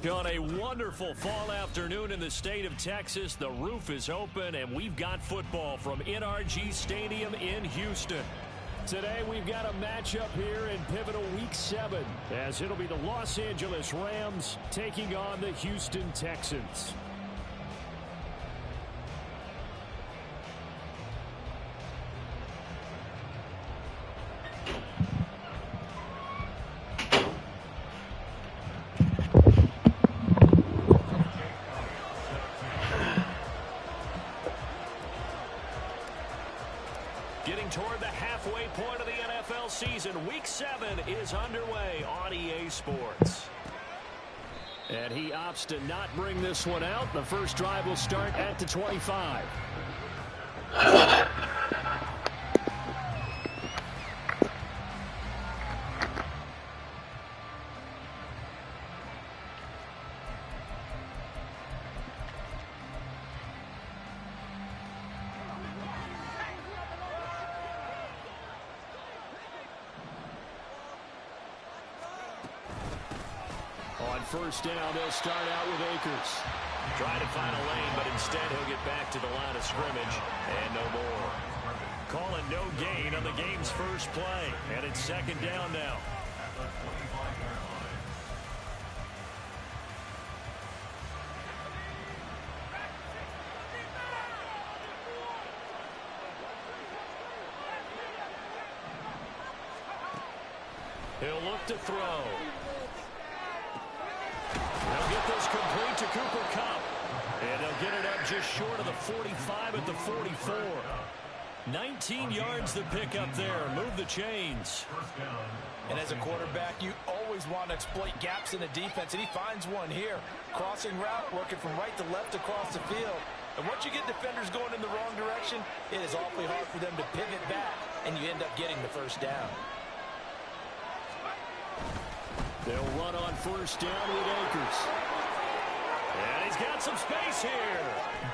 On a wonderful fall afternoon in the state of Texas, the roof is open, and we've got football from NRG Stadium in Houston. Today, we've got a matchup here in pivotal Week 7, as it'll be the Los Angeles Rams taking on the Houston Texans. Getting toward the halfway point of the NFL season, Week 7 is underway on EA Sports. And he opts to not bring this one out. The first drive will start at the 25. On first down, they'll start out with Akers. Trying to find a lane, but instead he'll get back to the line of scrimmage and no more. Calling no gain on the game's first play, and it's second down now. He'll look to throw. They'll get this complete to Cooper Kupp. And they'll get it up just short of the 45 at the 44. 19 yards to pick up there. Move the chains. And as a quarterback, you always want to exploit gaps in the defense, and he finds one here. Crossing route, working from right to left across the field. And once you get defenders going in the wrong direction, it is awfully hard for them to pivot back, and you end up getting the first down. They'll run on first down with Akers. And he's got some space here.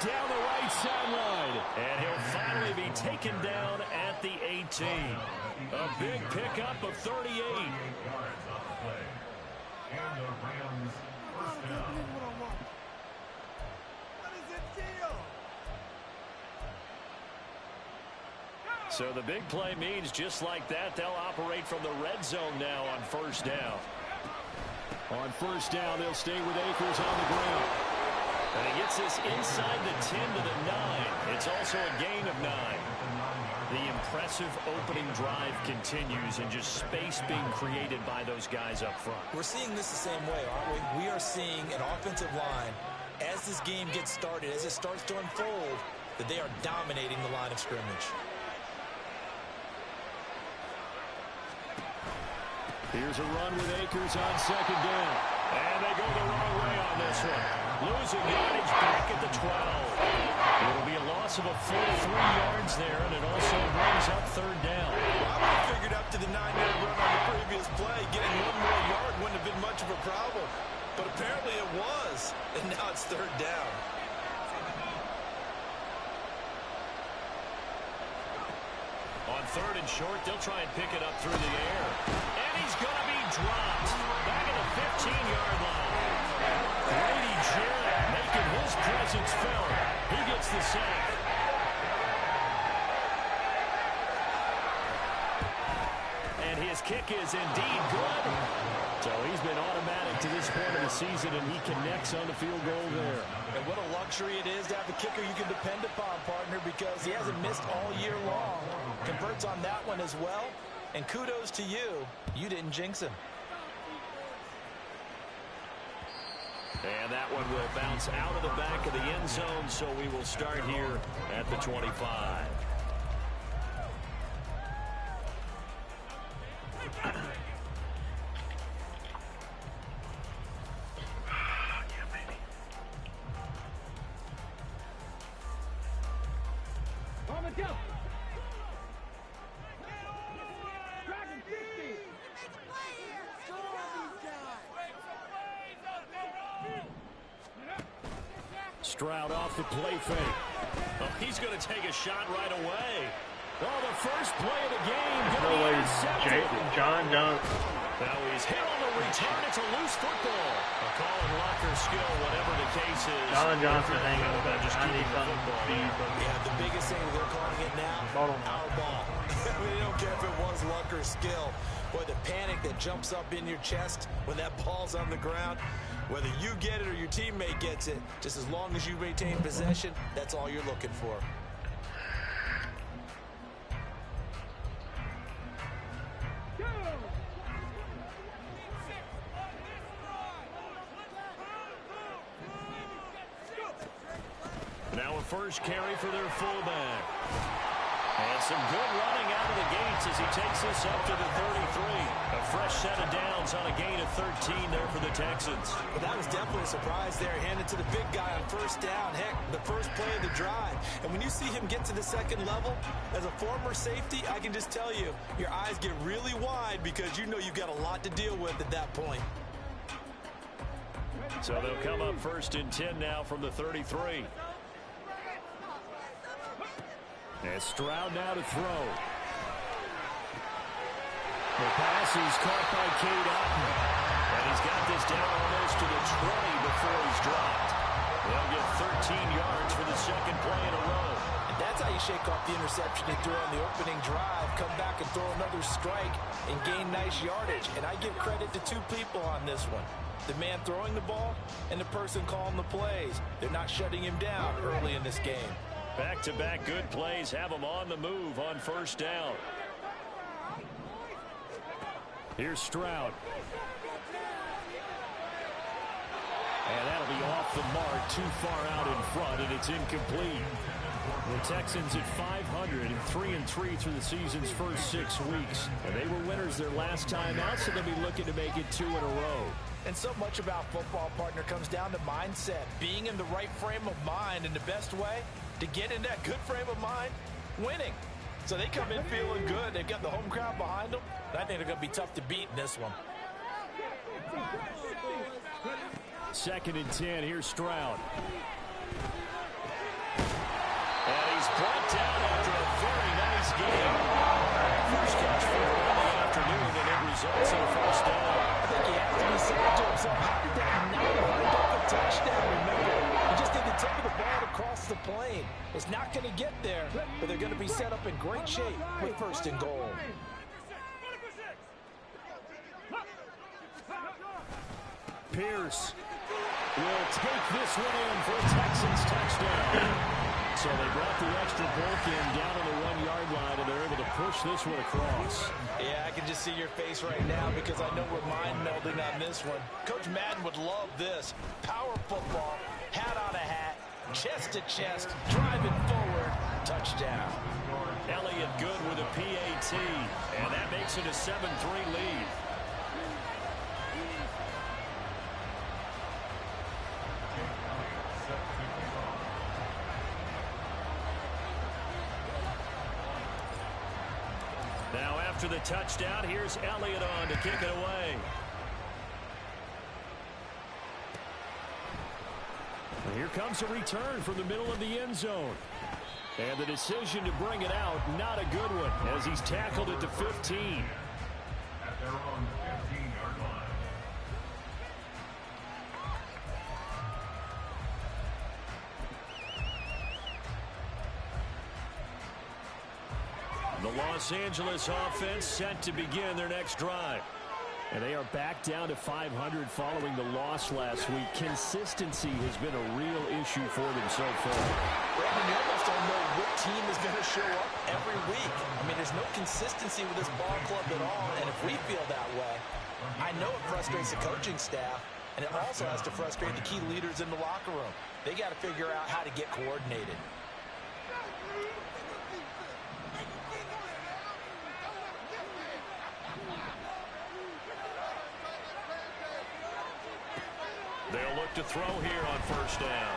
Down the right sideline. And he'll finally be taken down at the 18. A big pickup of 38. So the big play means just like that, they'll operate from the red zone now on first down. On first down, they'll stay with Akers on the ground. And he gets this inside the 10 to the 9. It's also a gain of 9. The impressive opening drive continues, and just space being created by those guys up front. We're seeing this the same way, aren't we? We are seeing an offensive line, as this game gets started, as it starts to unfold, that they are dominating the line of scrimmage. Here's a run with Akers on second down. And they go the wrong way on this one. Losing yardage back at the 12. It'll be a loss of a full 3 yards there, and it also brings up third down. I would have figured up to the 9-yard run on the previous play. Getting one more yard wouldn't have been much of a problem. But apparently it was. And now it's third down. On third and short, they'll try and pick it up through the air. And he's going to be dropped back at the 15-yard line. Grady Jarrett making his presence felt. He gets the sack. And his kick is indeed good. So he's been automatic to this point of the season, and he connects on the field goal there. And what a luxury it is to have a kicker you can depend upon, partner, because he hasn't missed all year long. Converts on that one as well. And kudos to you. You didn't jinx him. And that one will bounce out of the back of the end zone, so we will start here at the 25. Stroud off the play fake. Oh, he's going to take a shot right away. Oh, the first play of the game. No way, John Johnson. Now he's hit on the return. It's a loose football. A call and locker skill, whatever the case is. John Johnson hanging with that. I need something to speed. Yeah, the biggest thing they're calling it now, our ball. They don't care if it was luck or skill. Boy, the panic that jumps up in your chest when that ball's on the ground, whether you get it or your teammate gets it, just as long as you maintain possession, that's all you're looking for. Now a first carry for their fullback. And some good running out of the gates as he takes this up to the 33. A fresh set of downs on a gain of 13 there for the Texans. Well, that was definitely a surprise there. Handed to the big guy on first down. Heck, the first play of the drive. And when you see him get to the second level, as a former safety, I can just tell you, your eyes get really wide because you know you've got a lot to deal with at that point. So they'll come up first and 10 now from the 33. And Stroud now to throw. The pass is caught by Cade Otton. And he's got this down almost to the 20 before he's dropped. They'll get 13 yards for the second play in a row. And that's how you shake off the interception he threw on the opening drive. Come back and throw another strike and gain nice yardage. And I give credit to two people on this one. The man throwing the ball and the person calling the plays. They're not shutting him down early in this game. Back-to-back good plays have them on the move on first down. Here's Stroud. And that'll be off the mark, too far out in front, and it's incomplete. The Texans at 500 and 3-3 through the season's first 6 weeks. And they were winners their last time out, so they'll be looking to make it 2 in a row. And so much about football, partner, comes down to mindset. Being in the right frame of mind, and the best way to get in that good frame of mind, winning. So they come in feeling good. They've got the home crowd behind them. I think they're going to be tough to beat in this one. Second and 10. Here's Stroud. And he's brought down after a very nice game. First catch for him in the afternoon, and it results in a first down. I think he has to be saying to himself, how did that not wind up a touchdown? Remember, he just did the tip of the ball across the plane. It's not going to get there, but they're going to be set up in great shape with first and goal. Pierce will take this one in for a Texans touchdown. So they brought the extra bulk in down on the 1-yard line, and they're able to push this one across. Yeah, I can just see your face right now because I know we're mind melding on this one. Coach Madden would love this. Power football, hat on a hat, chest to chest, driving forward, touchdown. Elliott good with a PAT, and that makes it a 7-3 lead. Now after the touchdown, here's Elliott on to kick it away. And here comes a return from the middle of the end zone. And the decision to bring it out, not a good one, as he's tackled at the 15. At their own 15-yard line. The Los Angeles offense set to begin their next drive. And they are back down to 500 following the loss last week. Consistency has been a real issue for them so far. Brandon, you almost don't know what team is going to show up every week. I mean, there's no consistency with this ball club at all, and if we feel that way, I know it frustrates the coaching staff, and it also has to frustrate the key leaders in the locker room. They got to figure out how to get coordinated. They'll look to throw here on first down.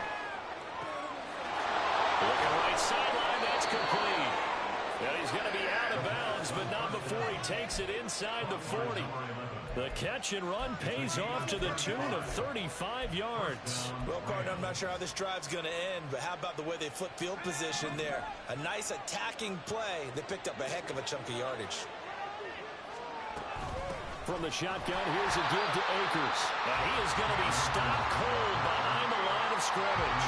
Looking right sideline, that's complete. And he's going to be out of bounds, but not before he takes it inside the 40. The catch and run pays off to the tune of 35 yards. Well, partner, I'm not sure how this drive's going to end, but how about the way they flip field position there? A nice attacking play. They picked up a heck of a chunk of yardage. From the shotgun, here's a give to Akers. And he is going to be stopped cold behind the line of scrimmage.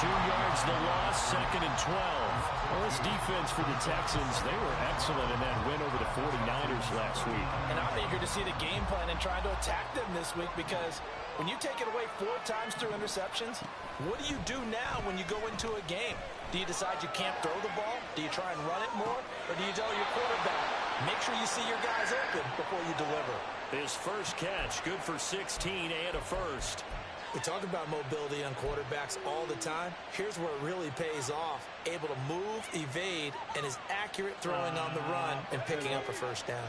2 yards the loss, 2nd and 12. Well, this defense for the Texans, they were excellent in that win over the 49ers last week. And I'm eager to see the game plan and trying to attack them this week, because when you take it away 4 times through interceptions, what do you do now when you go into a game? Do you decide you can't throw the ball? Do you try and run it more? Or do you tell your quarterback, make sure you see your guys open before you deliver? His first catch, good for 16 and a first. We talk about mobility on quarterbacks all the time. Here's where it really pays off. Able to move, evade, and is accurate throwing on the run and picking up a first down.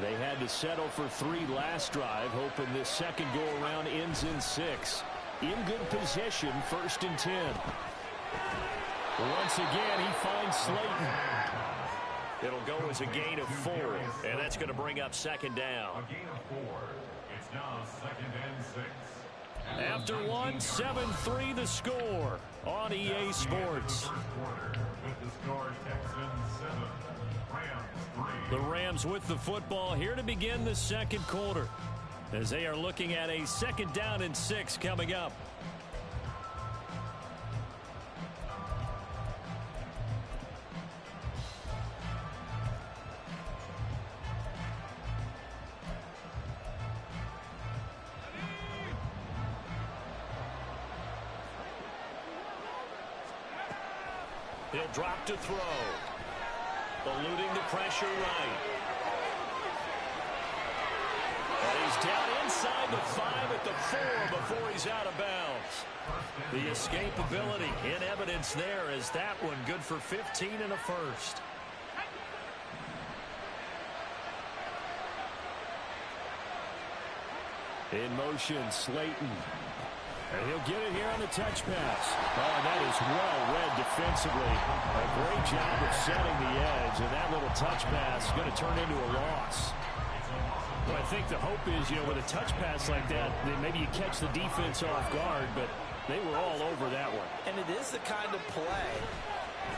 They had to settle for 3 last drive, hoping this second go-around ends in 6. In good position, 1st and 10. Once again, he finds Slayton. It'll go as a gain of 4, and that's going to bring up 2nd down. A gain of 4. It's now 2nd and 6. After 1, 7-3 the score on EA Sports. With the score, Texans 7, Rams 3. The Rams with the football here to begin the second quarter, as they are looking at a 2nd down and 6 coming up. He'll drop to throw. Eluding the pressure right. And he's down inside the 5 at the 4 before he's out of bounds. The escapability in evidence there, as that one good for 15 and a first. In motion, Slayton. And he'll get it here on the touch pass. Oh, that is well read defensively. A great job of setting the edge, and that little touch pass is going to turn into a loss. Well, I think the hope is, with a touch pass like that, then maybe you catch the defense off guard, but they were all over that one. And it is the kind of play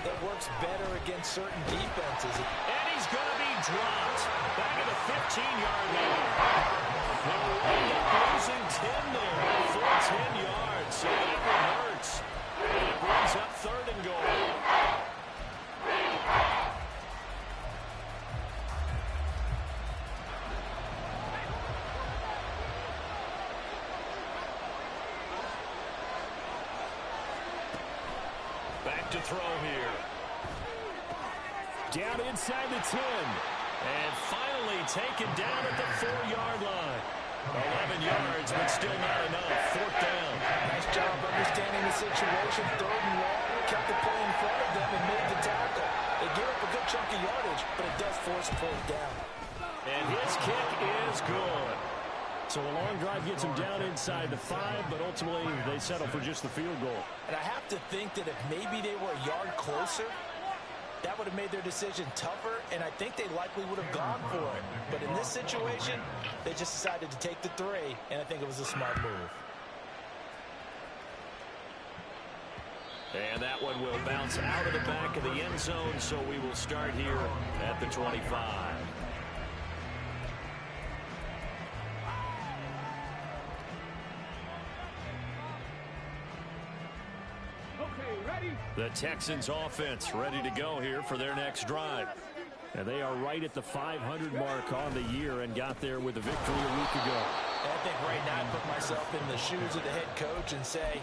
that works better against certain defenses. And he's going to be dropped back at the 15-yard line. They'll wind up losing 10 there for 10 yards. So that one hurts. And it brings up 3rd and goal. Back to throw here. Down inside the 10. And finally taken down at the 4-yard line. 11 yards, but still not enough. 4th down. Nice job understanding the situation. 3rd and long. Kept the play in front of them and made the tackle. They give up a good chunk of yardage, but it does force 4th down. And his kick is good. So a long drive gets him down inside the 5, but ultimately they settle for just the field goal. And I have to think that if maybe they were a yard closer, that would have made their decision tougher, and I think they likely would have gone for it. But in this situation, they just decided to take the 3, and I think it was a smart move. And that one will bounce out of the back of the end zone, so we will start here at the 25. The Texans offense ready to go here for their next drive. And they are right at the 500 mark on the year and got there with a victory a week ago. And I think right now I put myself in the shoes of the head coach and say,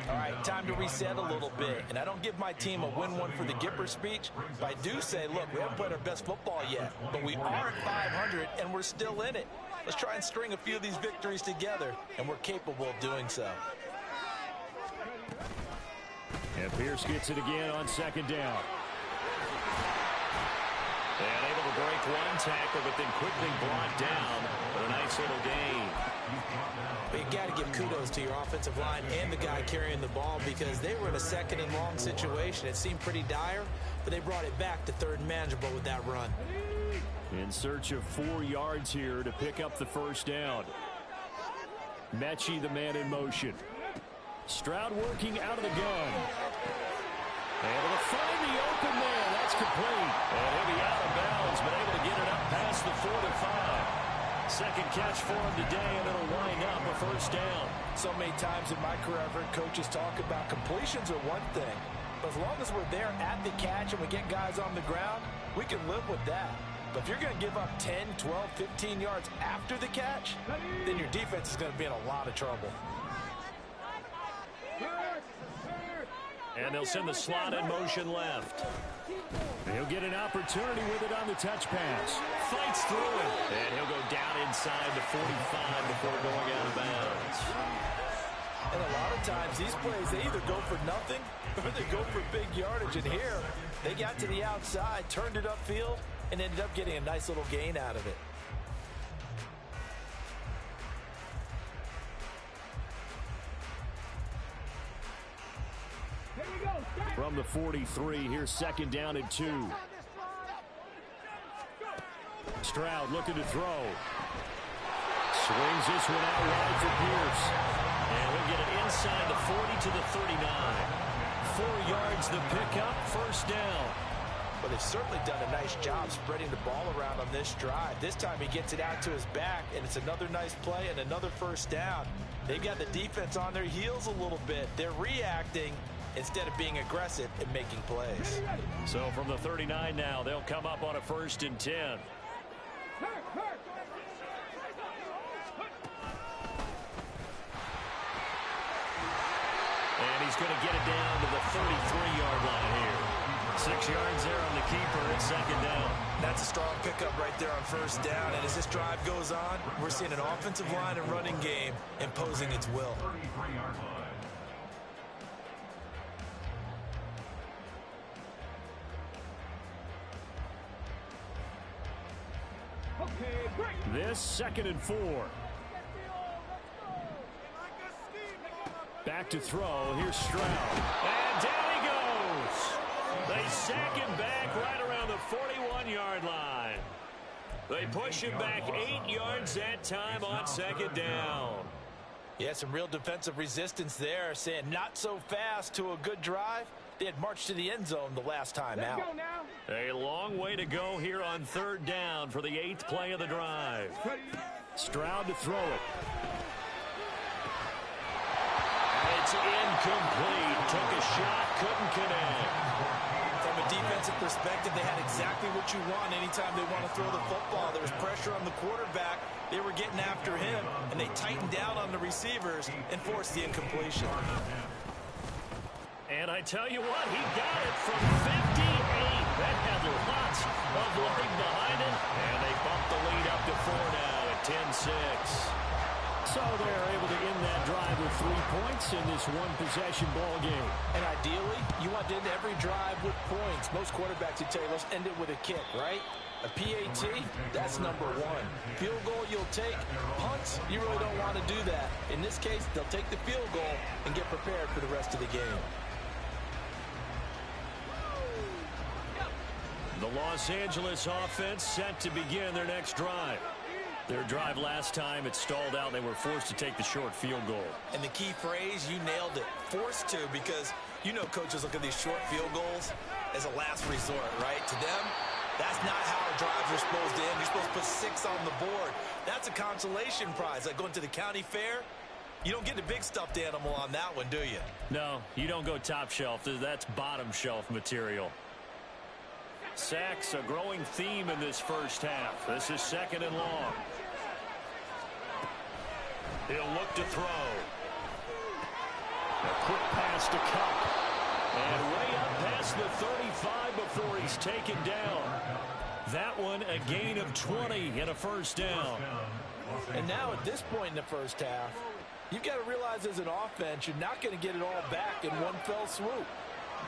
all right, time to reset a little bit. And I don't give my team a win one for the Gipper speech, but I do say, look, we haven't played our best football yet, but we are at 500 and we're still in it. Let's try and string a few of these victories together, and we're capable of doing so. And Pierce gets it again on 2nd down. And able to break one tackle, but then quickly brought down with a nice little gain. But you got to give kudos to your offensive line and the guy carrying the ball, because they were in a 2nd and long situation. It seemed pretty dire, but they brought it back to 3rd and manageable with that run. In search of 4 yards here to pick up the first down. Mechie, the man in motion. Stroud working out of the gun. Able to find the open man. That's complete. And he'll be out of bounds, but able to get it up past the 45. Second catch for him today, and it'll wind up a first down. So many times in my career, I've heard coaches talk about completions are one thing. But as long as we're there at the catch and we get guys on the ground, we can live with that. But if you're going to give up 10, 12, 15 yards after the catch, then your defense is going to be in a lot of trouble. And they'll send the slot in motion left. He'll get an opportunity with it on the touch pass. Fights through it. And he'll go down inside the 45 before going out of bounds. And a lot of times these plays, they either go for nothing or they go for big yardage. And here, they got to the outside, turned it upfield, and ended up getting a nice little gain out of it. From the 43, here's second down and 2. Stroud looking to throw. Swings this one out wide for Pierce. And he'll get it inside the 40 to the 39. 4 yards the pickup, first down. Well, they've certainly done a nice job spreading the ball around on this drive. This time he gets it out to his back, and it's another nice play and another first down. They've got the defense on their heels a little bit. They're reacting instead of being aggressive and making plays. So from the 39 now, they'll come up on a 1st and 10. And he's going to get it down to the 33-yard line here. 6 yards there on the keeper. It's second down. That's a strong pickup right there on first down. And as this drive goes on, we're seeing an offensive line and running game imposing its will. 33-yard line. This 2nd and 4. Back to throw. Here's Stroud. And down he goes. They sack him back right around the 41-yard line. They push him back 8 yards that time on second down. Yeah, some real defensive resistance there, saying not so fast to a good drive. They had marched to the end zone the last time out. A long way to go here on 3rd down for the 8th play of the drive. Stroud to throw it. It's incomplete. Took a shot, couldn't connect. From a defensive perspective, they had exactly what you want anytime they want to throw the football. There was pressure on the quarterback. They were getting after him, and they tightened down on the receivers and forced the incompletion. And I tell you what, he got it from 58. That had lots of leg behind it. And they bumped the lead up to 4 now at 10-6. So they're able to end that drive with 3 points in this one-possession ball game. And ideally, you want to end every drive with points. Most quarterbacks would tell you, let's end it with a kick, right? A PAT, that's number 1. Field goal, you'll take. Punts, you really don't want to do that. In this case, they'll take the field goal and get prepared for the rest of the game. The Los Angeles offense set to begin their next drive. Their drive last time, it stalled out. They were forced to take the short field goal. And the key phrase, you nailed it. Forced to, because you know coaches look at these short field goals as a last resort, right? To them, that's not how drives are supposed to end. You're supposed to put 6 on the board. That's a consolation prize. Like going to the county fair, you don't get the big stuffed animal on that one, do you? No, you don't go top shelf. That's bottom shelf material. Sacks, a growing theme in this first half. This is 2nd and long. He'll look to throw. A quick pass to Cup. And way up past the 35 before he's taken down. That one a gain of 20 and a first down. And now at this point in the first half, you've got to realize as an offense, you're not going to get it all back in one fell swoop.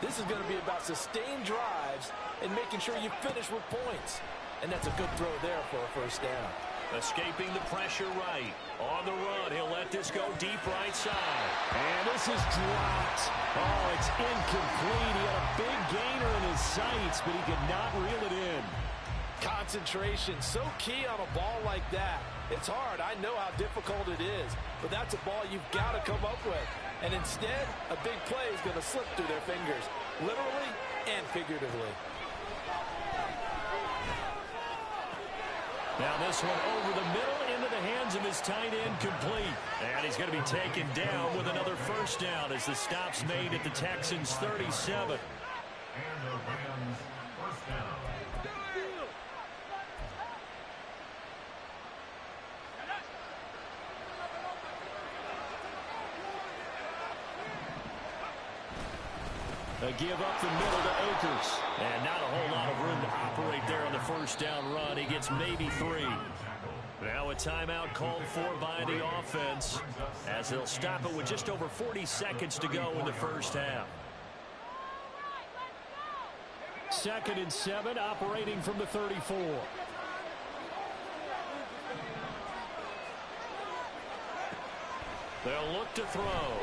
This is going to be about sustained drives and making sure you finish with points. And that's a good throw there for a first down. Escaping the pressure right. On the run, he'll let this go deep right side. And this is dropped. Oh, it's incomplete. He had a big gainer in his sights, but he could not reel it in. Concentration, so key on a ball like that. It's hard. I know how difficult it is, but that's a ball you've got to come up with. And instead, a big play is going to slip through their fingers, literally and figuratively. Now this one over the middle into the hands of his tight end, complete. And he's going to be taken down with another first down as the stop's made at the Texans' 37. And the Rams first down. A give up the middle to Akers. And not a whole lot of room to operate there on the first down run. He gets maybe 3. Now a timeout called for by the offense as they'll stop it with just over 40 seconds to go in the first half. 2nd and 7, operating from the 34. They'll look to throw.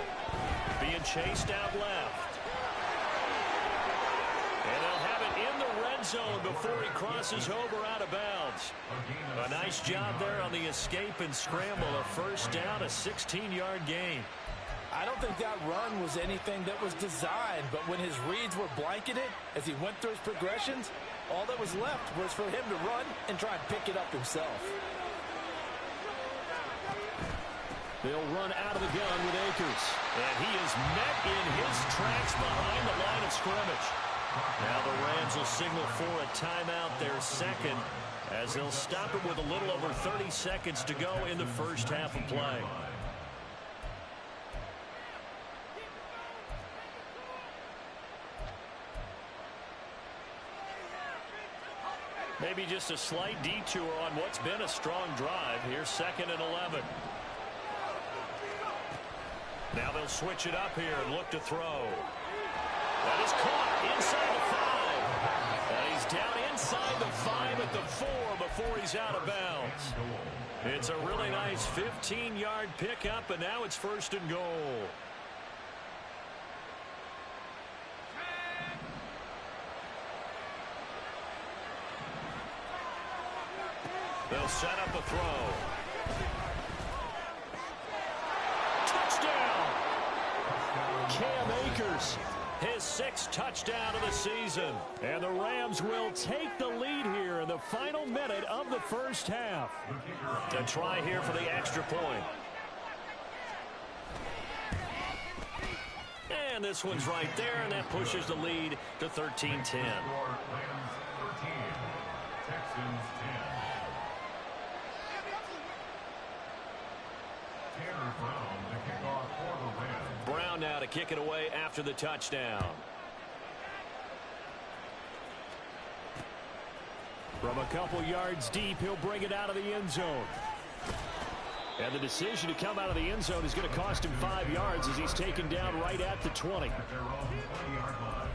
Being chased out left. And they'll have it in the red zone before he crosses over out of bounds. A nice job there on the escape and scramble. A first down, a 16-yard gain. I don't think that run was anything that was designed, but when his reads were blanketed as he went through his progressions, all that was left was for him to run and try and pick it up himself. They'll run out of the gun with Akers. And he is met in his tracks behind the line of scrimmage. Now the Rams will signal for a timeout, their second, as they'll stop it with a little over 30 seconds to go in the first half of play. Maybe just a slight detour on what's been a strong drive. Here's 2nd and 11. Now they'll switch it up here and look to throw. That is caught inside the 5. And he's down inside the 5 at the 4 before he's out of bounds. It's a really nice 15-yard pickup, and now it's 1st and goal. They'll set up a throw. Touchdown! Cam Akers, his 6th touchdown of the season. And the Rams will take the lead here in the final minute of the first half. A try here for the extra point. And this one's right there, and that pushes the lead to 13-10. Rams 13, Texans 10. Brown now to kick it away after the touchdown. From a couple yards deep, he'll bring it out of the end zone. And the decision to come out of the end zone is going to cost him 5 yards as he's taken down right at the 20. At their own 20-yard line.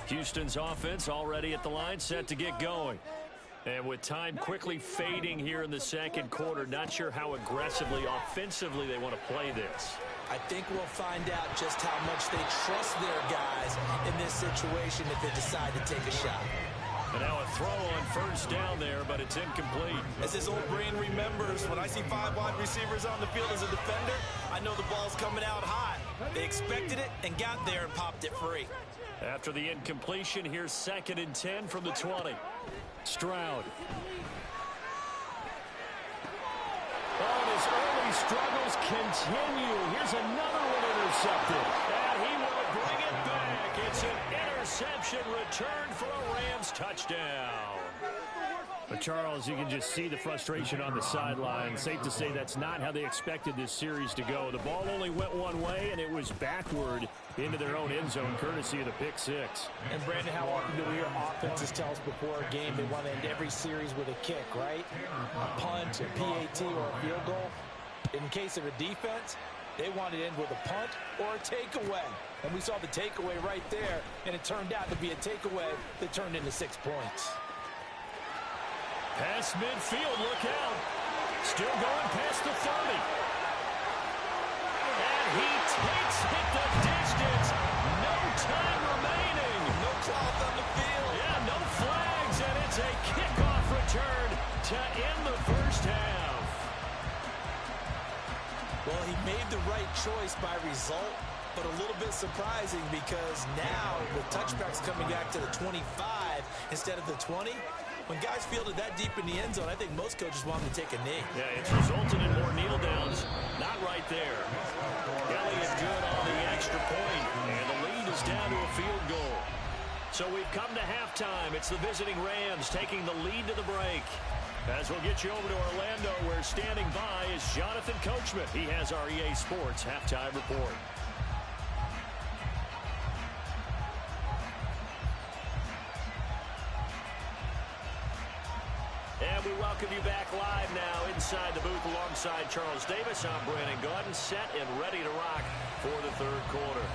Houston's offense already at the line, set to get going. And with time quickly fading here in the second quarter, not sure how aggressively, offensively they want to play this. I think we'll find out just how much they trust their guys in this situation if they decide to take a shot. And now a throw on first down there, but it's incomplete. As his old brain remembers, when I see 5 wide receivers on the field as a defender, I know the ball's coming out high. They expected it and got there and popped it free. After the incompletion, here's 2nd and 10 from the 20. Stroud. Oh, and his early struggles continue. Here's another one intercepted. And he will bring it back. It's an interception returned for a Rams touchdown. But Charles, you can just see the frustration on the sideline. Safe to say that's not how they expected this series to go. The ball only went one way, and it was backward into their own end zone, courtesy of the pick 6. And Brandon, how often do we hear offenses tell us before a game they want to end every series with a kick, right? A punt, a PAT, or a field goal. In case of a defense, they want to end with a punt or a takeaway. And we saw the takeaway right there, and it turned out to be a takeaway that turned into 6 points. Past midfield, look out. Still going past the 30. he takes it the distance. No time remaining. No cloth on the field. Yeah, no flags, and it's a kickoff return to end the first half. Well, he made the right choice by result, but a little bit surprising because now the touchback's coming back to the 25 instead of the 20. When guys fielded that deep in the end zone, I think most coaches want them to take a knee. Yeah, it's resulted in more kneel downs. Not right there. Elliott good on the extra point, and the lead is down to a field goal. So we've come to halftime. It's the visiting Rams taking the lead to the break. As we'll get you over to Orlando, where standing by is Jonathan Coachman. He has our EA Sports halftime report. And we welcome you back live now inside the booth alongside Charles Davis. I'm Brandon Gaudin, set and ready to rock for the third quarter.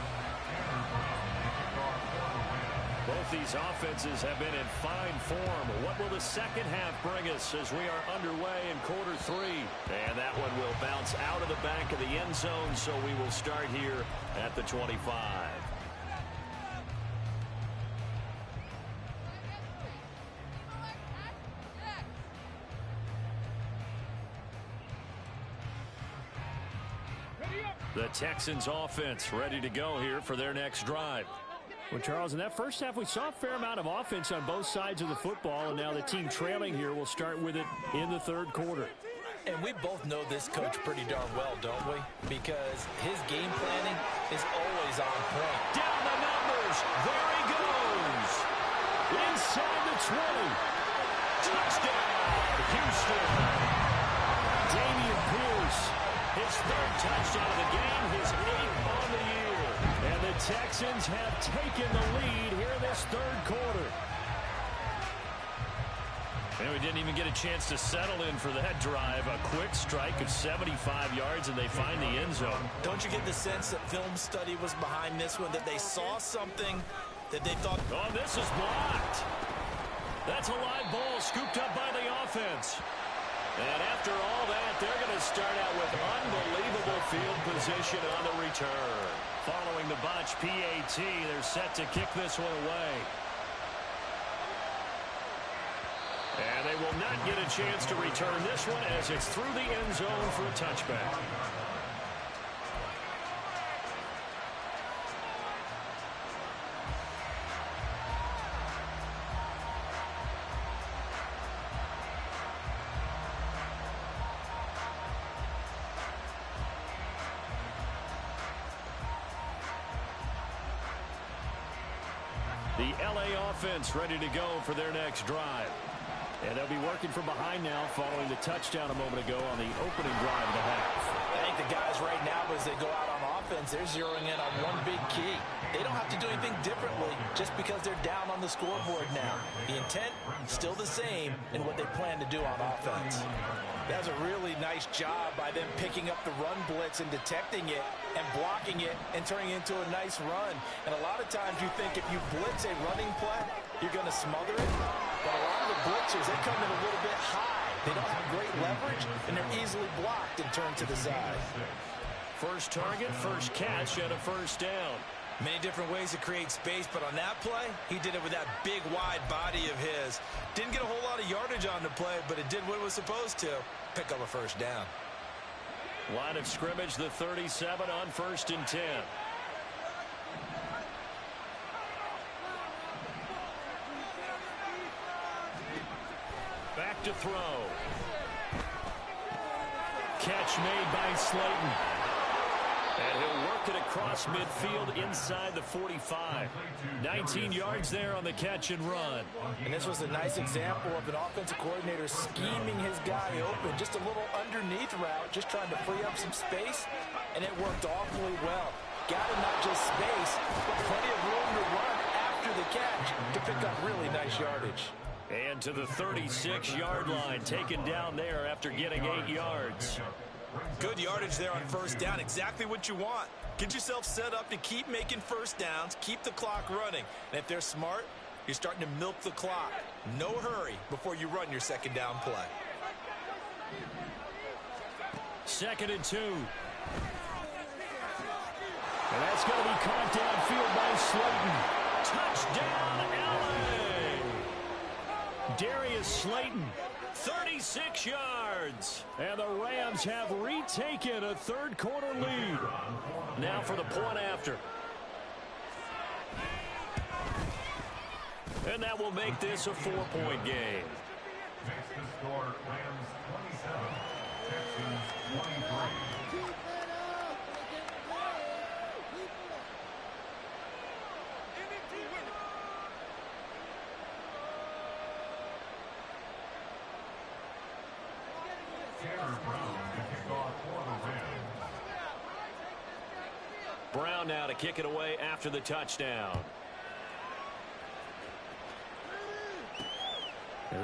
Both these offenses have been in fine form. What will the second half bring us as we are underway in quarter three? And that one will bounce out of the back of the end zone, so we will start here at the 25. The Texans offense ready to go here for their next drive. Well, Charles, in that first half, we saw a fair amount of offense on both sides of the football, and now the team trailing here will start with it in the third quarter. And we both know this coach pretty darn well, don't we? Because his game planning is always on point. Down the numbers. There he goes. Inside the 20. Touchdown, Houston. Dameon Pierce, his third touchdown of the game, his 8th on the year. And the Texans have taken the lead here in this third quarter. And we didn't even get a chance to settle in for that drive. A quick strike of 75 yards, and they find the end zone. Don't you get the sense that film study was behind this one, that they saw something that they thought... Oh, this is blocked. That's a live ball scooped up by the offense. And after all that, they're going to start out with unbelievable field position on the return. Following the botch PAT, they're set to kick this one away. And they will not get a chance to return this one as it's through the end zone for a touchback. The LA offense ready to go for their next drive. And they'll be working from behind now following the touchdown a moment ago on the opening drive of the half. I think the guys right now, as they go out on offense, they're zeroing in on one big key. They don't have to do anything differently just because they're down on the scoreboard now. The intent, still the same in what they plan to do on offense. That's a really nice job by them picking up the run blitz and detecting it and blocking it and turning it into a nice run. And a lot of times you think if you blitz a running play, you're going to smother it. But a lot of the blitzers, they come in a little bit high. They don't have great leverage, and they're easily blocked and turned to the side. First target, first catch, and a first down. Many different ways to create space, but on that play, he did it with that big, wide body of his. Didn't get a whole lot of yardage on the play, but it did what it was supposed to. Pick up a first down. Line of scrimmage, the 37 on 1st and 10. Back to throw. Catch made by Slayton. And he'll work it across midfield inside the 45. 19 yards there on the catch and run. And this was a nice example of an offensive coordinator scheming his guy open. Just a little underneath route, just trying to free up some space. And it worked awfully well. Got him not just space, but plenty of room to run after the catch to pick up really nice yardage. And to the 36-yard line, taken down there after getting 8 yards. Good yardage there on first down. Exactly what you want. Get yourself set up to keep making first downs, keep the clock running. And if they're smart, you're starting to milk the clock. No hurry before you run your second down play. 2nd and 2. And that's going to be caught downfield by Slayton. Touchdown, LA! Darius Slayton, 36 yards. And the Rams have retaken a third-quarter lead. Now for the point after. And that will make this a 4-point game. Makes the score Rams 27, Texans 23. Tanner Brown to kick off for the Rams. Brown now to kick it away after the touchdown.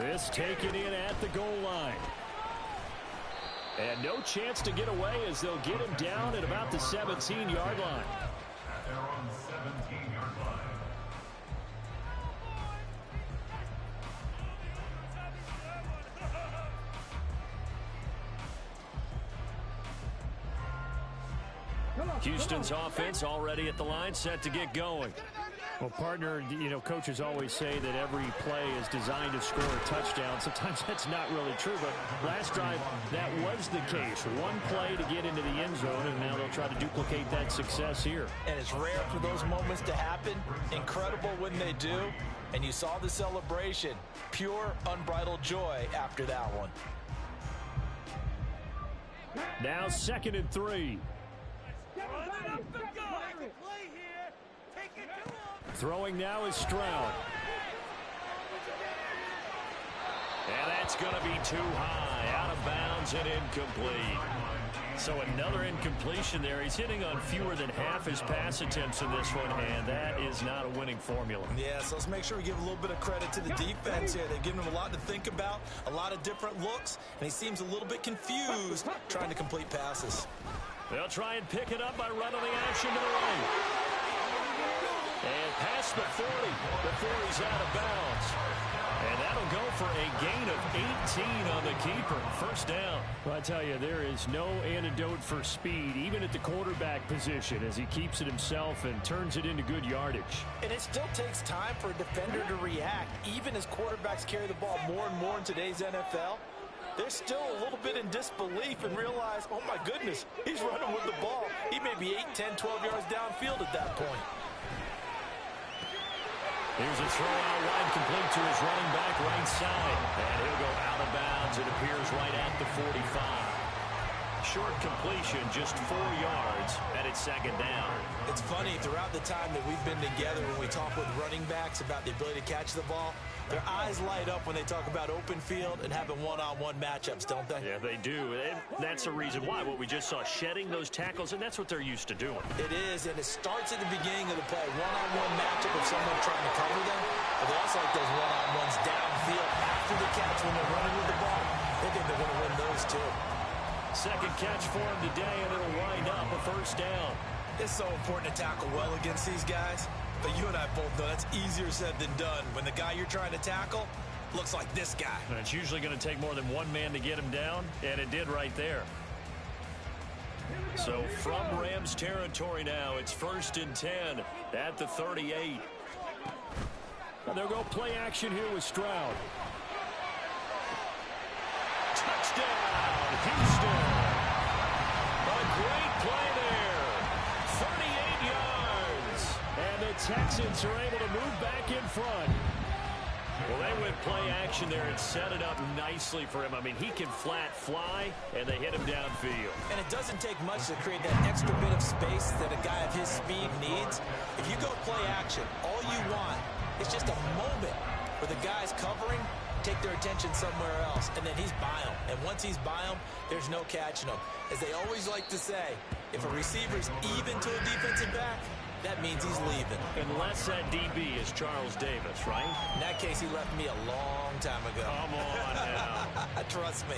This taken in at the goal line. And no chance to get away as they'll get him down at about the 17-yard line. At their own 17-yard line. Houston's offense already at the line, set to get going. Well, partner, you know, coaches always say that every play is designed to score a touchdown. Sometimes that's not really true, but last drive, that was the case. One play to get into the end zone, and now they'll try to duplicate that success here. And it's rare for those moments to happen. Incredible when they do. And you saw the celebration. Pure, unbridled joy after that one. Now 2nd and 3. Throwing now is Stroud. And that's going to be too high. Out of bounds and incomplete. So another incompletion there. He's hitting on fewer than half his pass attempts in this one, and that is not a winning formula. Yeah, so let's make sure we give a little bit of credit to the defense here. They've given him a lot to think about, a lot of different looks, and he seems a little bit confused trying to complete passes. They'll try and pick it up by running the action to the right. And past the 40 before he's out of bounds. And that'll go for a gain of 18 on the keeper. First down. Well, I tell you, there is no antidote for speed, even at the quarterback position, as he keeps it himself and turns it into good yardage. And it still takes time for a defender to react, even as quarterbacks carry the ball more and more in today's NFL. They're still a little bit in disbelief and realize, oh my goodness, he's running with the ball. He may be 8, 10, 12 yards downfield at that point. Here's a throw out wide, complete to his running back right side. And he'll go out of bounds. It appears right at the 45. Short completion, just 4 yards, and it's 2nd down. It's funny, throughout the time that we've been together, when we talk with running backs about the ability to catch the ball, their eyes light up when they talk about open field and having one-on-one matchups, don't they? Yeah, they do. And that's the reason why. What we just saw, shedding those tackles, and that's what they're used to doing. It is, and it starts at the beginning of the play. One-on-one matchup of someone trying to cover them. But they also like those one-on-ones downfield after the catch when they're running with the ball. They think they're going to win those, too. Second catch for him today, and it'll wind up a first down. It's so important to tackle well against these guys. But you and I both know that's easier said than done. When the guy you're trying to tackle looks like this guy. And it's usually going to take more than one man to get him down, and it did right there. So from Rams territory now, it's 1st and 10 at the 38. And they'll go play action here with Stroud. Touchdown, Houston. A great play there. 38 yards. And the Texans are able to move back in front. Well, they went play action there and set it up nicely for him. I mean, he can flat fly, and they hit him downfield. And it doesn't take much to create that extra bit of space that a guy of his speed needs. If you go play action, all you want is just a moment where the guy's covering, take their attention somewhere else, and then he's by him. And once he's by him, there's no catching him. As they always like to say, if a receiver's even to a defensive back, that means he's leaving. Unless that DB is Charles Davis, right? In that case, he left me a long time ago. Come on now. Trust me.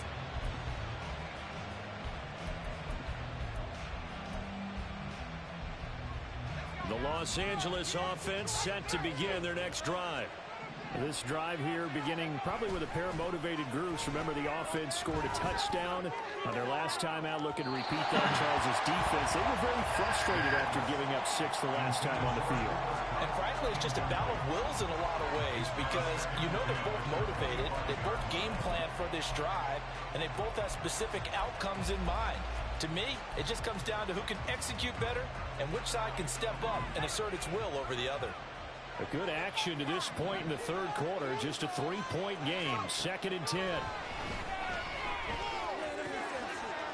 The Los Angeles offense set to begin their next drive. This drive here beginning probably with a pair of motivated groups. Remember, the offense scored a touchdown on their last time out, looking to repeat that. Charles' defense, they were very frustrated after giving up 6 the last time on the field. And frankly, it's just a battle of wills in a lot of ways, because you know they're both motivated, they both game plan for this drive, and they both have specific outcomes in mind. To me, it just comes down to who can execute better and which side can step up and assert its will over the other. A good action to this point in the third quarter. Just a 3-point game. 2nd and 10.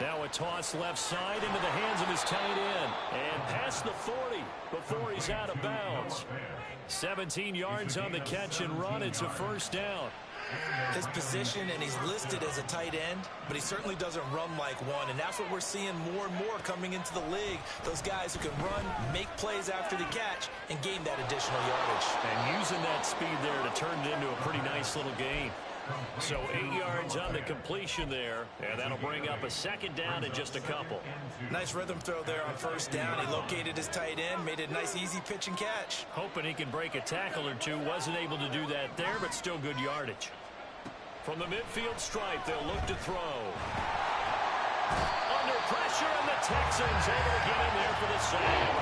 Now a toss left side into the hands of his tight end. And past the 40 before he's out of bounds. 17 yards on the catch and run. It's a first down. His position, and he's listed as a tight end, but he certainly doesn't run like one, and that's what we're seeing more and more coming into the league. Those guys who can run, make plays after the catch, and gain that additional yardage. And using that speed there to turn it into a pretty nice little gain. So 8 yards on the completion there, and that'll bring up a 2nd down and just a couple. Nice rhythm throw there on first down. He located his tight end, made it a nice easy pitch and catch. Hoping he can break a tackle or two. Wasn't able to do that there, but still good yardage. From the midfield stripe, they'll look to throw. Under pressure, and the Texans able to get in there for the save.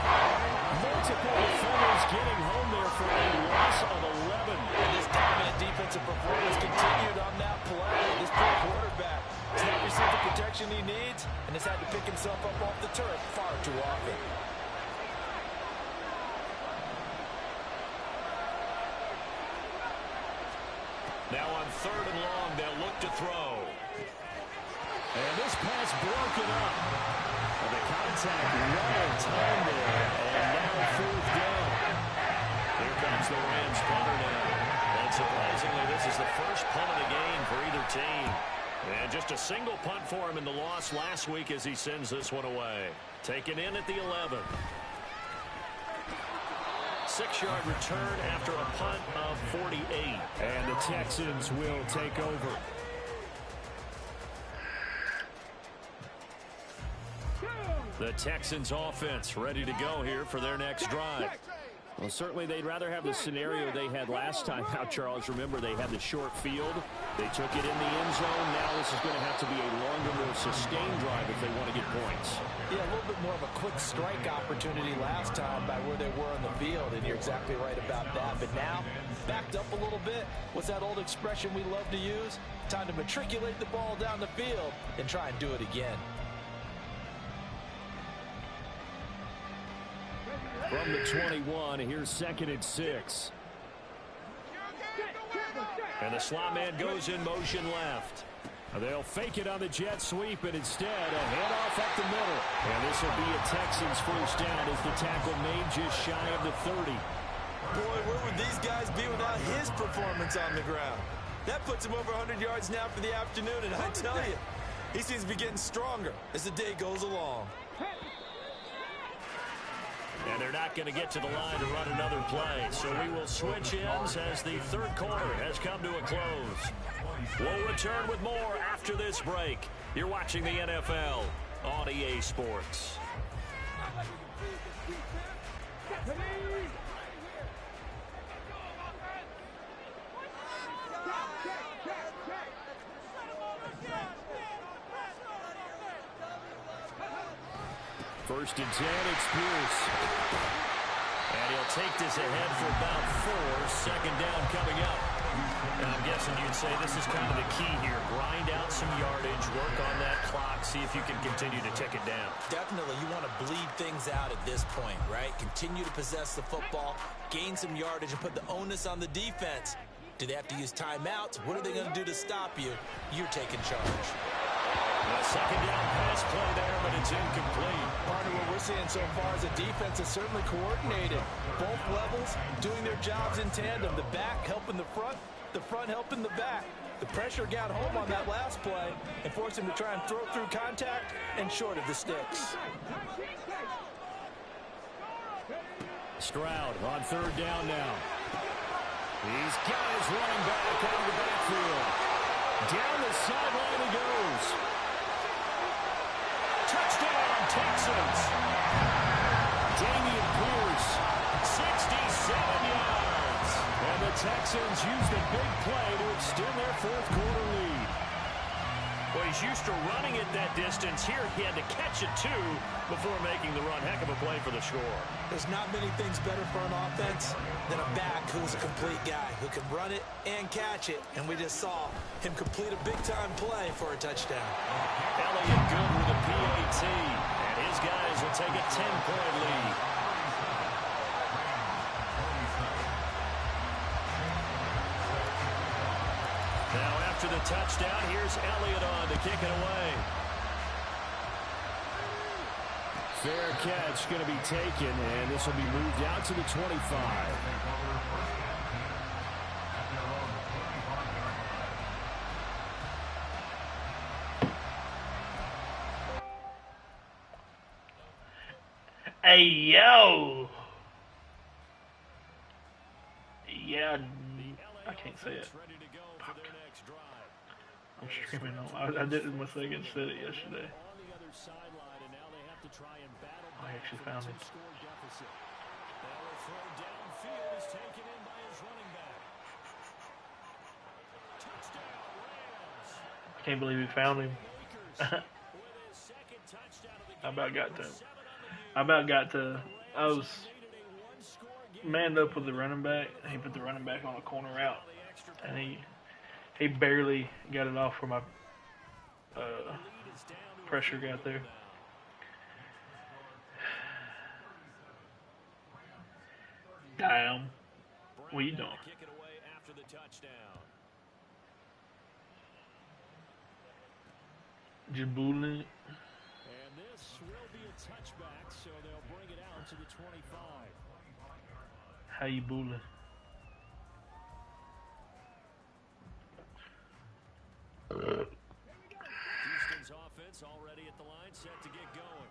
Multiple defenders getting home there for a loss of 11. And this dominant defensive performance continued on that play. This poor quarterback has not received the protection he needs and has had to pick himself up off the turf far too often. Now on 3rd and long, they'll look to throw. And this pass broken up. And the contact right on time there. And now 4th down. Here comes the Rams punter now. And surprisingly, this is the first punt of the game for either team. And just a single punt for him in the loss last week as he sends this one away. Taken in at the 11. 6-yard return after a punt of 48. And the Texans will take over. The Texans offense ready to go here for their next drive. Well, certainly they'd rather have the scenario they had last time out, Charles. Remember, they had the short field. They took it in the end zone. Now this is going to have to be a longer, more sustained drive if they want to get points. Yeah, a little bit more of a quick strike opportunity last time by where they were on the field, and you're exactly right about that. But now, backed up a little bit. What's that old expression we love to use? Time to matriculate the ball down the field and try and do it again. From the 21, here's 2nd and 6. And the slot man goes in motion left. They'll fake it on the jet sweep, and instead a handoff up the middle. And this will be a Texans first down as the tackle made just shy of the 30. Boy, where would these guys be without his performance on the ground? That puts him over 100 yards now for the afternoon, and I tell you, he seems to be getting stronger as the day goes along. And they're not going to get to the line to run another play. So we will switch ends as the third quarter has come to a close. We'll return with more after this break. You're watching the NFL on EA Sports. First and 10, it's Pierce. And he'll take this ahead for about 4. 2nd down coming up. And I'm guessing you'd say this is kind of the key here. Grind out some yardage, work on that clock, see if you can continue to tick it down. Definitely, you want to bleed things out at this point, right? Continue to possess the football, gain some yardage, and put the onus on the defense. Do they have to use timeouts? What are they going to do to stop you? You're taking charge. A 2nd down pass play there, but it's incomplete. Part of what we're seeing so far is the defense is certainly coordinated. Both levels doing their jobs in tandem. The back helping the front helping the back. The pressure got home on that last play and forced him to try and throw through contact and short of the sticks. Stroud on 3rd down now. He's got his running back out of the backfield. Down the sideline he goes. Touchdown, Texans. Damian Pierce, 67 yards. And the Texans use the big play to extend their fourth quarter lead. Well, he's used to running it that distance. Here he had to catch it, too, before making the run. Heck of a play for the score. There's not many things better for an offense than a back who's a complete guy, who can run it and catch it. And we just saw him complete a big-time play for a touchdown. Elliott good with a PAT. And his guys will take a 10-point lead. Now after the touchdown, here's Elliott on to kick it away. Fair catch going to be taken, and this will be moved out to the 25. Hey, yo! Yeah, I can't say it. I'm streaming on. I did it my second said it yesterday. I actually found it. I can't believe we found him. I about got to. I was manned up with the running back. He put the running back on a corner route, and he barely got it off for my pressure got there. Damn. What are you doing? Just bullying it. And this will be a touchback, so they'll bring it out to the 25. How you bullying? Houston's offense already at the line, set to get going.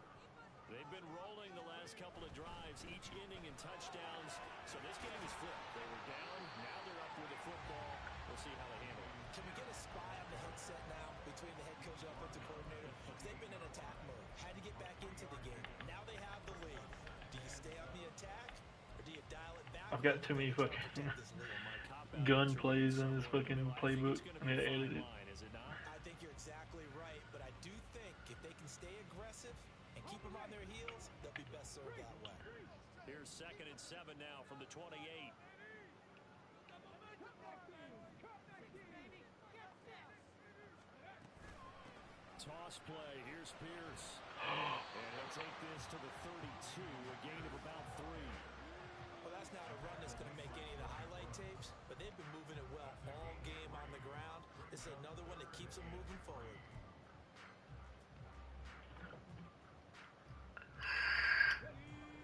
They've been rolling the last couple of drives, each inning in touchdowns. So this game is flipped. They were down, now they're up with the football. We'll see how they handle it. Can we get a spy on the headset now between the head coach and offensive coordinator? Because they've been in attack mode. Had to get back into the game. Now they have the lead. Do you stay on the attack or do you dial it back? I've got too many fucking gun plays in this fucking playbook. I need to edit it. I think you're exactly right, but I do think if they can stay aggressive and keep them on their heels, they'll be best served that way. Here's 2nd and 7 now from the 28. Toss play. Here's Pierce. And he'll take this to the 32, a gain of about 3. Well, that's not a run that's going to make any of the highlight tapes, but they've been moving it well all game on the ground. This is another one that keeps them moving forward.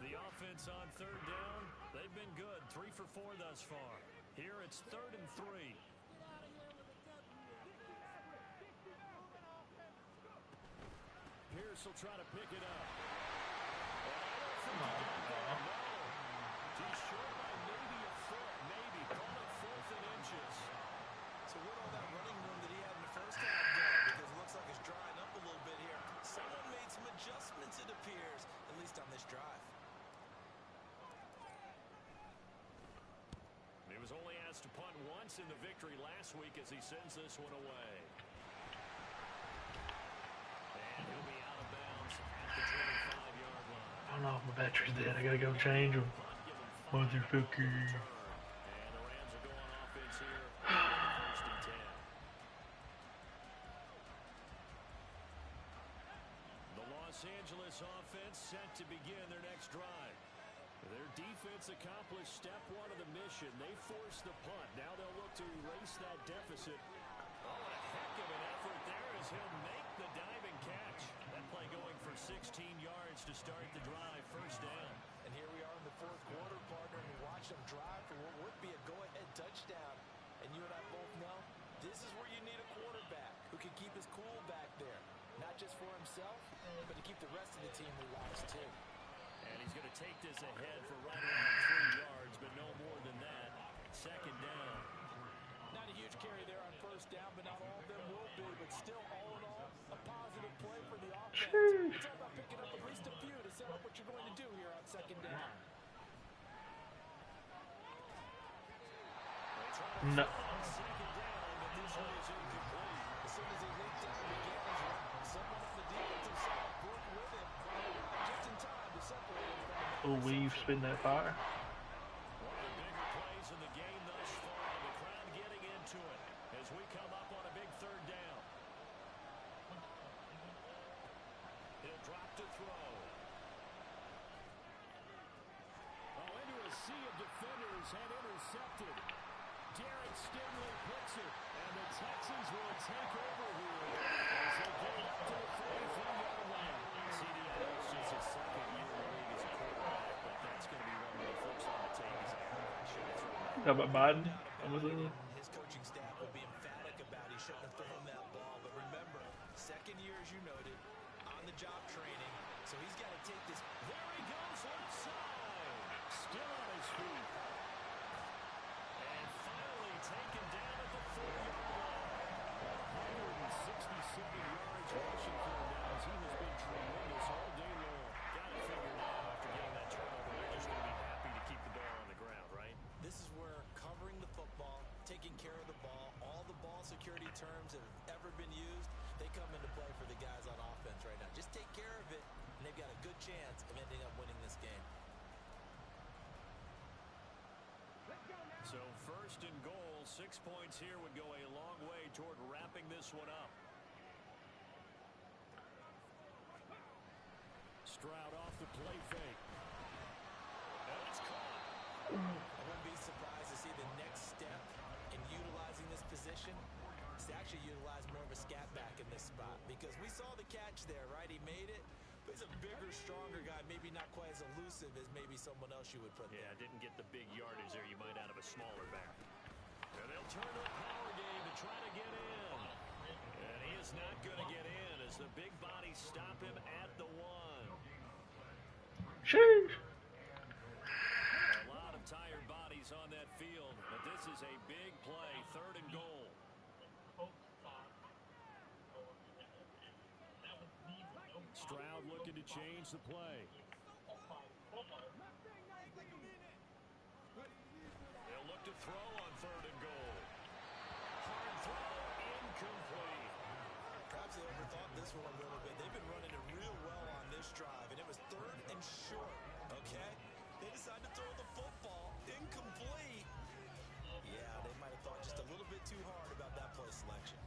The offense on 3rd down, they've been good. 3 for 4 thus far. Here it's 3rd and 3. Pierce will try to pick it up. He's short by maybe a foot, maybe. Call it 4th and inches. So where'd all that running room that he had in the first half go? Because it looks like it's drying up a little bit here. Someone made some adjustments, it appears, at least on this drive. He was only asked to punt once in the victory last week as he sends this one away. And he'll be out of bounds at the 25-yard line. I don't know if my battery's dead. I gotta go change them. Motherfucker. And the Rams are going offense here. 1st and 10. The Los Angeles offense set to begin their next drive. Their defense accomplished step 1 of the mission. They forced the punt. Now they'll look to erase that deficit. Oh, a heck of an effort there as he'll make the diving catch. That play going for 16 yards to start the drive. 1st down. And here we are in the 4th quarter, partner, and we watch them drive for what would be a go-ahead touchdown. And you and I both know this is where you need a quarterback who can keep his cool back there. Not just for himself, but to keep the rest of the team relaxed, too. And he's going to take this ahead for right around 3 yards, but no more than that. 2nd down. Not a huge carry there on 1st down, but not all of them will be. But still, all in all, a positive play for the offense. It's all about picking up at least a few to set up what you're going to do here on 2nd down. No. Oh, we've spin that fire. One of the bigger plays in the game thus far. The crowd getting into it as we come up on a big third down. He'll drop to throw. Oh, into a sea of defenders and intercepted. Derek Stingley picks it, and the Texans will take over here as they get up to the 43-yard line. CD, I know it's just his second year in the league as a quarterback, but that's going to be one where the folks on the tape is like, I should have thrown that. How about Biden? His coaching staff will be emphatic about he shouldn't have thrown that ball. But remember, second year, as you noted, on-the-job training. So he's got to take this. There he goes left side. Still on his feet. And finally taken down at the 4-yard line. 167 yards rushing for him now as he has been tremendous all day long. Got to figure now after getting that turnover, they're just going to be happy to keep the ball on the ground, right? This is where covering the football, taking care of the ball, all the ball security terms that have ever been used, they come into play for the guys on offense right now. Just take care of it, and they've got a good chance of ending up winning this game. So first and goal, 6 points here would go a long way toward wrapping this one up. Stroud off the play fake. And it's caught. I wouldn't be surprised to see the next step in utilizing this position is to actually utilize more of a scat back in this spot, because we saw the catch there, right? He made it, but he's a bigger, stronger guy, maybe not quite as elusive as maybe someone else you would put there. Yeah, didn't get the big yardage there you might out of a smaller back. And they'll turn to a power game to try to get in. And he is not going to get in as the big bodies stop him at the 1. Sheesh. A lot of tired bodies on that field, but this is a big play, 3rd and goal. Stroud looking to change the play. They'll look to throw on 3rd and goal. Hard throw, incomplete. Perhaps they overthought this one a little bit. They've been running it real well on this drive, and it was 3rd and short, okay? They decided to throw the football, incomplete. Yeah, they might have thought just a little bit too hard about that play selection.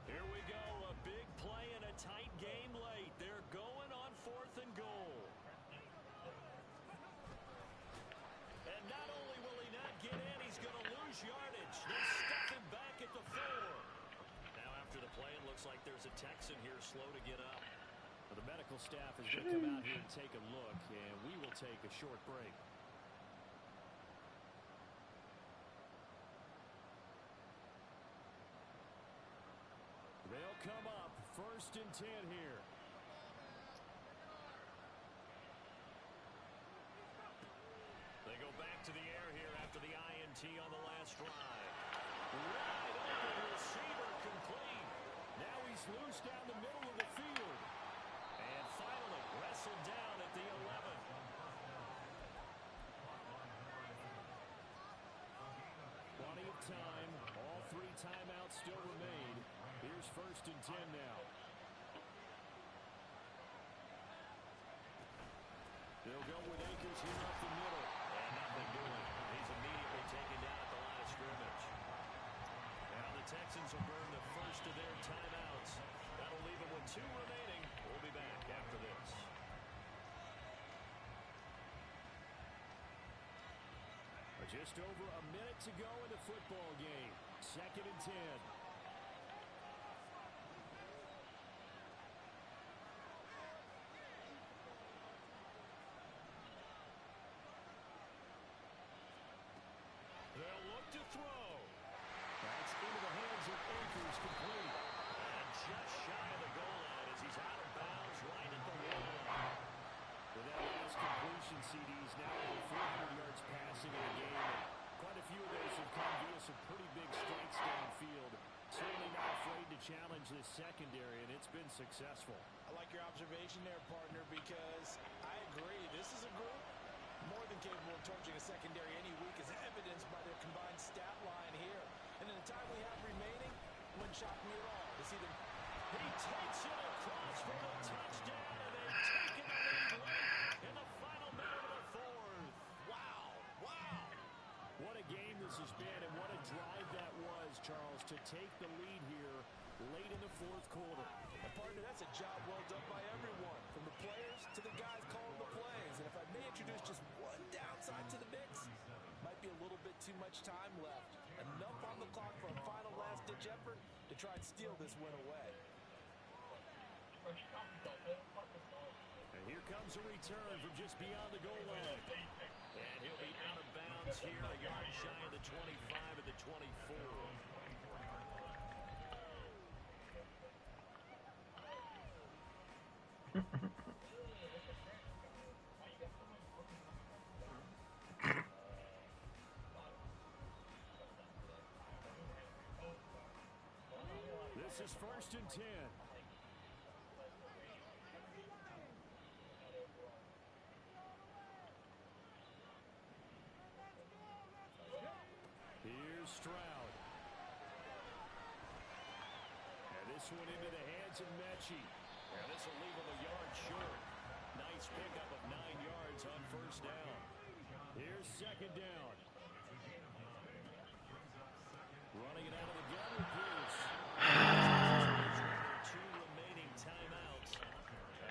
Here we go, a big play in a tight game late. They're going on 4th and goal. And not only will he not get in, he's going to lose yardage. They'll stuff him back at the 4. Now after the play, it looks like there's a Texan here slow to get up. Well, the medical staff is going to come out here and take a look, and we will take a short break. They'll come up 1st and 10 here. They go back to the air here after the INT on the last drive. Wide open receiver complete. Now he's loose down the middle of the field. And finally wrestled down at the 11. Plenty of time. All 3 timeouts still remain. Here's 1st and 10 now. They'll go with Akers here up the middle. And nothing doing. He's immediately taken down at the line of scrimmage. Now the Texans will burn the first of their timeouts. That'll leave them with 2 remaining. We'll be back after this. Just over a minute to go in the football game. 2nd and 10. They'll look to throw. That's into the hands of Akers, complete. And just shy of the goal line as he's out of bounds right at the 1. With that last completion, CD's now over 400 yards passing in the game. And quite a few of those have come via some pretty big strikes downfield. challenge this secondary, and it's been successful. I like your observation there, partner, because I agree. This is a group more than capable of torching a secondary any week, as evidenced by their combined stat line here. And in the time we have remaining, wouldn't shock me at all to see them. He takes it across for the touchdown, and they've taken the lead late in the final minute of the fourth. Wow, wow. What a game this has been, and what a drive that was, Charles, to take the lead here late in the fourth quarter. And partner, that's a job well done by everyone, from the players to the guys calling the plays. And if I may introduce just one downside to the mix, might be a little bit too much time left. Enough on the clock for a final last-ditch effort to try and steal this win away. And here comes a return from just beyond the goal line. And he'll be out of bounds here, a yard shy of the 25 at the 24. This is 1st and 10. Here's Stroud. And this one into the hands of Mechie. And this will leave him a yard short. Nice pickup of 9 yards on 1st down. Here's 2nd down. Running it out of the gun with Bruce. 2 remaining timeouts,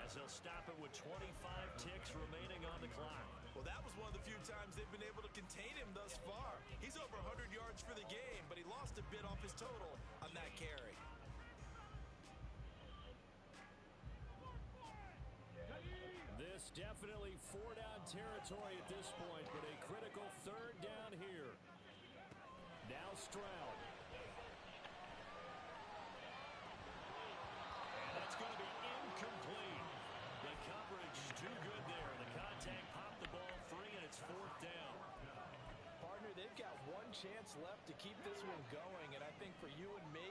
as they'll stop it with 25 ticks remaining on the clock. Well, that was one of the few times they've been able to contain him thus far. He's over 100 yards for the game, but he lost a bit off his total on that carry. This definitely 4-down territory at this point, but a critical 3rd down here. Now Stroud. And that's going to be incomplete. The coverage is too good there. The contact popped the ball free, and it's 4th down. Partner, they've got one chance left to keep this one going, and I think for you and me,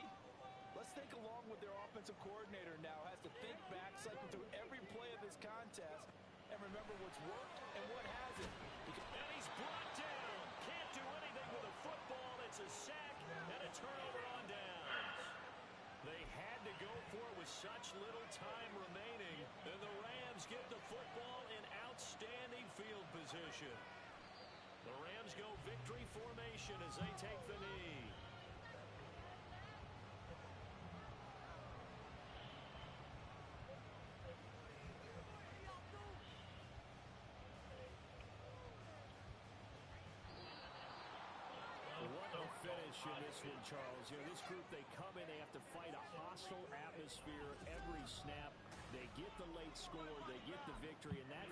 let's think along with their offensive coordinator now. Has to think back, cycle through every play of this contest, and remember what's worked and what hasn't. And he's brought down. Can't do anything with a football. It's a sack and a turnover on downs. They had to go for it with such little time remaining, and the Rams get the football in outstanding field position. The Rams go victory formation as they take the knee. What a finish in this one, Charles. You know, this group, they come in, they have to fight a hostile atmosphere every snap. They get the late score, they get the victory, and that